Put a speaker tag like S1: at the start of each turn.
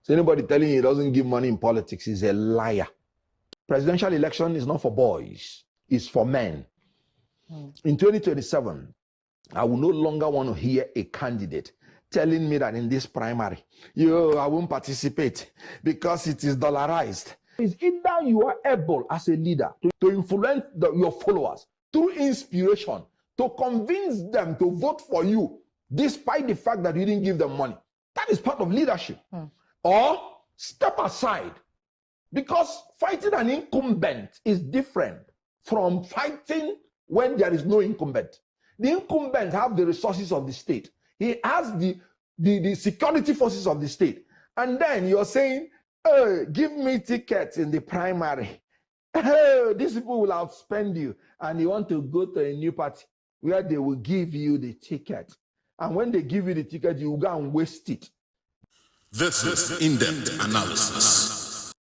S1: So anybody telling you he doesn't give money in politics is a liar. Presidential election is not for boys, it's for men. In 2027, I will no longer want to hear a candidate telling me that in this primary, I won't participate because it is dollarized. It's either you are able as a leader to influence your followers through inspiration, to convince them to vote for you, despite the fact that you didn't give them money. That is part of leadership. Or step aside, because fighting an incumbent is different from fighting when there is no incumbent. The incumbent have the resources of the state. He has the security forces of the state. And then you're saying, oh, give me tickets in the primary. Oh, these people will outspend you. And you want to go to a new party where they will give you the ticket. And when they give you the ticket, you will go and waste it.
S2: This is in-depth analysis.